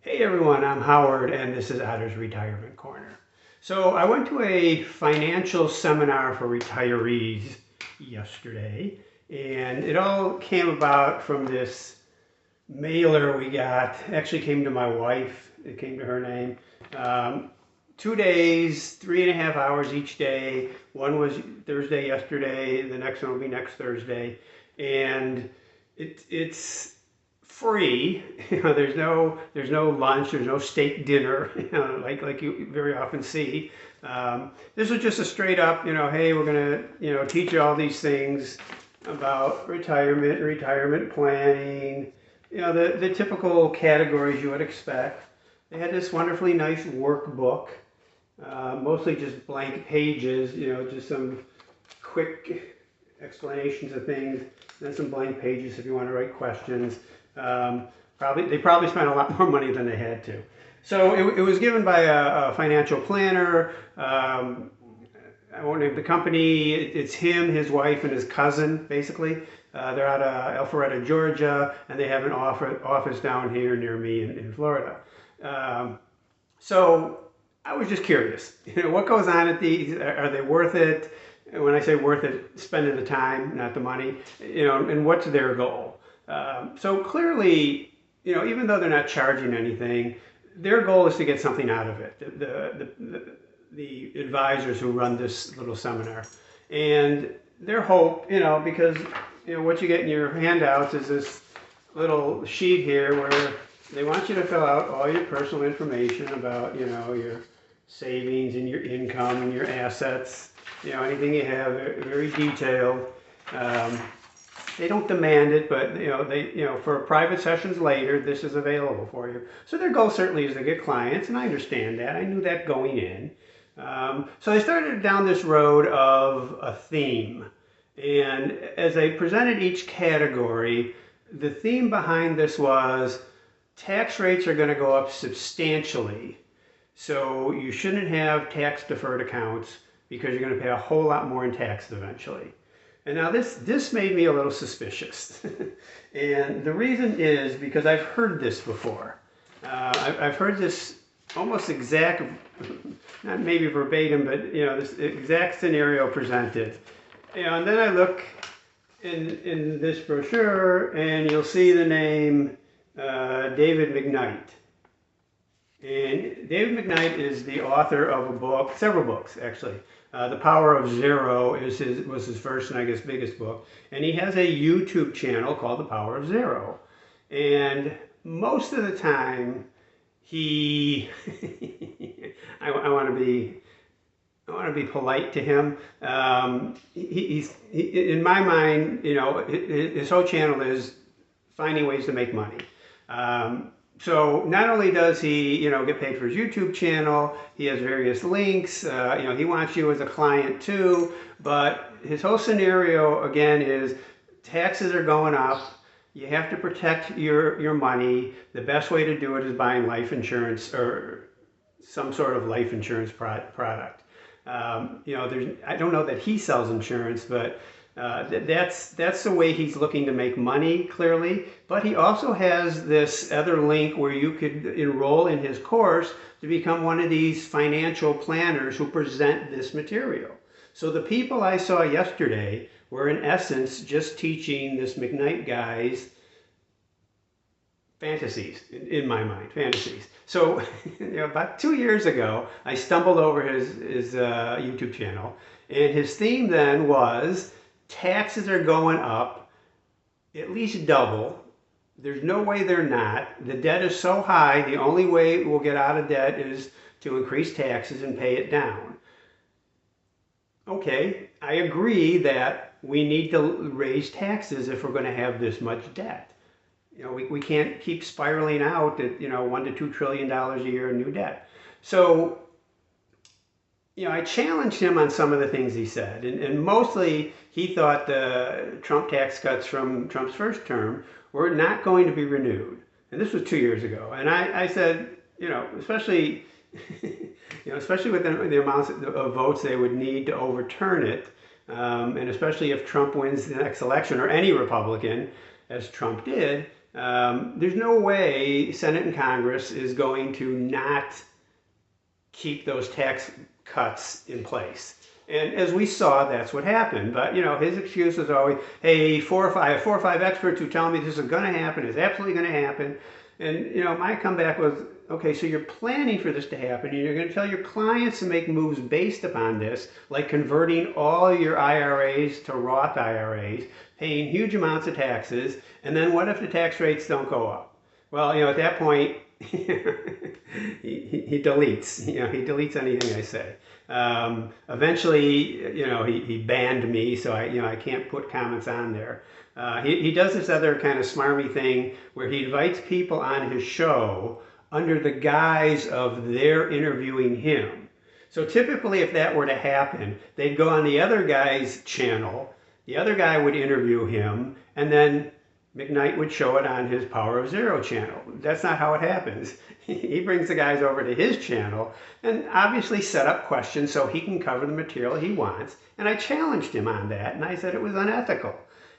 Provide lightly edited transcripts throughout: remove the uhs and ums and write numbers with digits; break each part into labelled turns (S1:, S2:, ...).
S1: Hey everyone, I'm Howard and this is Otter's Retirement Corner. So I went to a financial seminar for retirees yesterday, and it all came about from this mailer we got. Actually came to my wife, it came to her name. 2 days, 3.5 hours each day. One was Thursday yesterday, the next one will be next Thursday. And it's free. There's no lunch, there's no steak dinner, like you very often see. This was just a straight up, hey, we're gonna, teach you all these things about retirement planning, the typical categories you would expect. They had this wonderfully nice workbook, mostly just blank pages, just some quick explanations of things, and then some blank pages if you want to write questions. They probably spent a lot more money than they had to. So it was given by a financial planner. I won't name the company. It's him, his wife, and his cousin, basically. They're out of Alpharetta, Georgia, and they have an office down here near me in Florida. So I was just curious, what goes on at these? Are they worth it? When I say worth it, spending the time, not the money, and what's their goal? So clearly, even though they're not charging anything, their goal is to get something out of it. The advisors who run this little seminar, and their hope, because what you get in your handouts is this little sheet here where they want you to fill out all your personal information about your savings and your income and your assets, anything you have, very detailed. They don't demand it, but for private sessions later, this is available for you. So their goal certainly is to get clients, and I understand that. I knew that going in. So they started down this road of a theme, and as they presented each category, the theme behind this was tax rates are going to go up substantially. So you shouldn't have tax deferred accounts because you're going to pay a whole lot more in tax eventually. And now this made me a little suspicious. And the reason is because I've heard this before. I've heard this almost exact, not maybe verbatim, but this exact scenario presented. And then I look in this brochure and you'll see the name David McKnight. And David McKnight is the author of a book, several books actually. The Power of Zero was his first and I guess biggest book. And he has a YouTube channel called The Power of Zero. And most of the time he, I want to be polite to him. He's in my mind, his whole channel is finding ways to make money. So not only does he, get paid for his YouTube channel, he has various links, he wants you as a client too, but his whole scenario, again, is taxes are going up, you have to protect your money. The best way to do it is buying life insurance or some sort of life insurance product. I don't know that he sells insurance, but that's the way he's looking to make money, clearly. But he also has this other link where you could enroll in his course to become one of these financial planners who present this material. So the people I saw yesterday were in essence just teaching this McKnight guy's fantasies, in my mind, fantasies. So about 2 years ago, I stumbled over his YouTube channel, and his theme then was taxes are going up at least double. There's no way they're not. The debt is so high, the only way we'll get out of debt is to increase taxes and pay it down. Okay, I agree that we need to raise taxes if we're going to have this much debt. We can't keep spiraling out at, $1 to $2 trillion a year in new debt. So, I challenged him on some of the things he said, and mostly he thought the Trump tax cuts from Trump's first term were not going to be renewed. And this was 2 years ago. And I said, especially, especially with the amounts of votes they would need to overturn it, and especially if Trump wins the next election, or any Republican, as Trump did, There's no way Senate and Congress is going to not keep those tax cuts in place. And as we saw, that's what happened. But his excuse is always, "Hey, four or five experts who tell me this is going to happen, is absolutely going to happen." And my comeback was, "Okay, so you're planning for this to happen, and you're going to tell your clients to make moves based upon this, like converting all your IRAs to Roth IRAs, paying huge amounts of taxes, and then what if the tax rates don't go up?" Well, at that point, he deletes. He deletes anything I say. Eventually, he banned me, so I can't put comments on there. He does this other kind of smarmy thing where he invites people on his show under the guise of they're interviewing him. So typically, if that were to happen, they'd go on the other guy's channel. The other guy would interview him, and then McKnight would show it on his Power of Zero channel. That's not how it happens. He brings the guys over to his channel and obviously set up questions so he can cover the material he wants. And I challenged him on that, and I said it was unethical.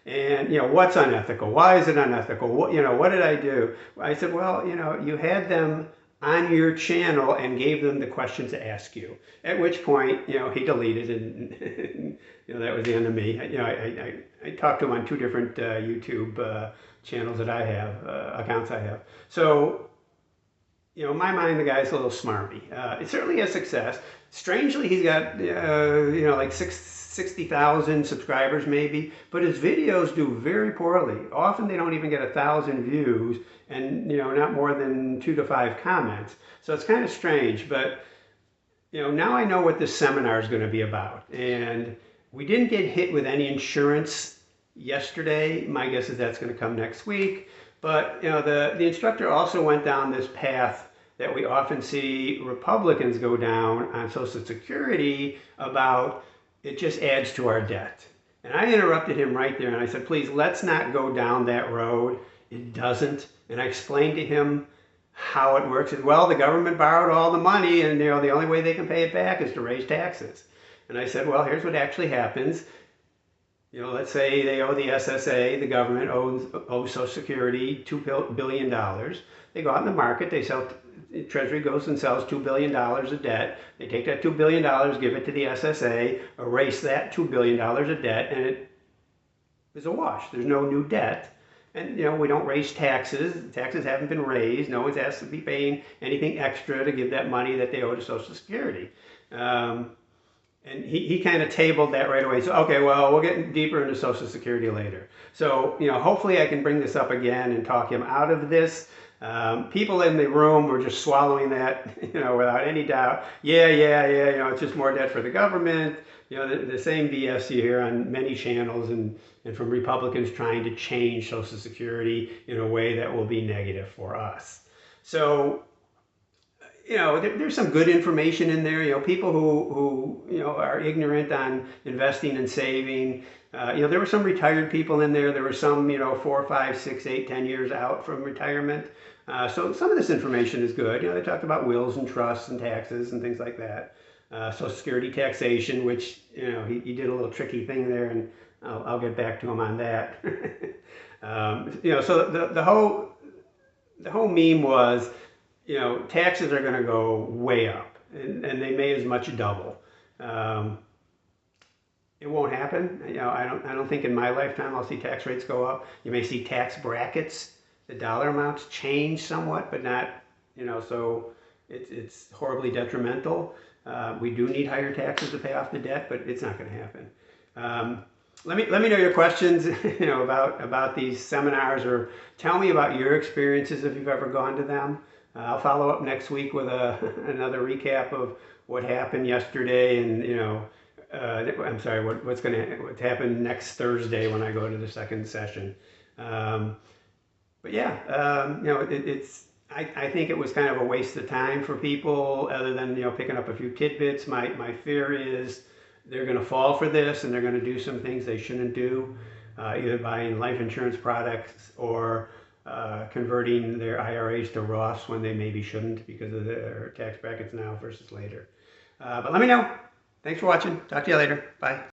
S1: And what's unethical? Why is it unethical? What did I do? I said, well, you had them on your channel and gave them the questions to ask you. At which point, he deleted, and that was the end of me. I talked to him on two different YouTube channels that I have, accounts I have. So, in my mind, the guy's a little smarmy. It certainly has success. Strangely, he's got like 60,000 subscribers maybe, but his videos do very poorly. Often they don't even get 1,000 views, and not more than 2 to 5 comments. So it's kind of strange, but now I know what this seminar is going to be about. And we didn't get hit with any insurance yesterday. My guess is that's going to come next week. But the instructor also went down this path that we often see Republicans go down on Social Security about it just adds to our debt. And I interrupted him right there, and I said, please, let's not go down that road. It doesn't. And I explained to him how it works. And, well, the government borrowed all the money, and the only way they can pay it back is to raise taxes. And I said, well, here's what actually happens. Let's say they owe the SSA, the government owes Social Security $2 billion. They go out in the market, they sell, Treasury goes and sells $2 billion of debt. They take that $2 billion, give it to the SSA, erase that $2 billion of debt, and it is a wash. There's no new debt. And, we don't raise taxes. Taxes haven't been raised. No one's asked to be paying anything extra to give that money that they owe to Social Security. And he kind of tabled that right away. So, okay, well, we'll get deeper into Social Security later. So, hopefully I can bring this up again and talk him out of this. People in the room were just swallowing that, without any doubt. Yeah, it's just more debt for the government. The same BS you hear on many channels and from Republicans trying to change Social Security in a way that will be negative for us. So, there's some good information in there. People who are ignorant on investing and saving. There were some retired people in there. There were some, 4, 5, 6, 8, 10 years out from retirement. So some of this information is good. They talked about wills and trusts and taxes and things like that. Social Security taxation, which, he did a little tricky thing there, and I'll get back to him on that. So the whole meme was, taxes are going to go way up, and they may as much double. It won't happen. I don't think in my lifetime I'll see tax rates go up. You may see tax brackets, the dollar amounts change somewhat, but not, so it's horribly detrimental. We do need higher taxes to pay off the debt, but it's not going to happen. Let me know your questions, about these seminars, or tell me about your experiences if you've ever gone to them. I'll follow up next week with another recap of what happened yesterday, and I'm sorry, what's happen next Thursday when I go to the second session. But yeah, I think it was kind of a waste of time for people, other than picking up a few tidbits. My fear is they're going to fall for this, and they're going to do some things they shouldn't do, either buying life insurance products or converting their IRAs to Roths when they maybe shouldn't because of their tax brackets now versus later. But let me know. Thanks for watching. Talk to you later. Bye.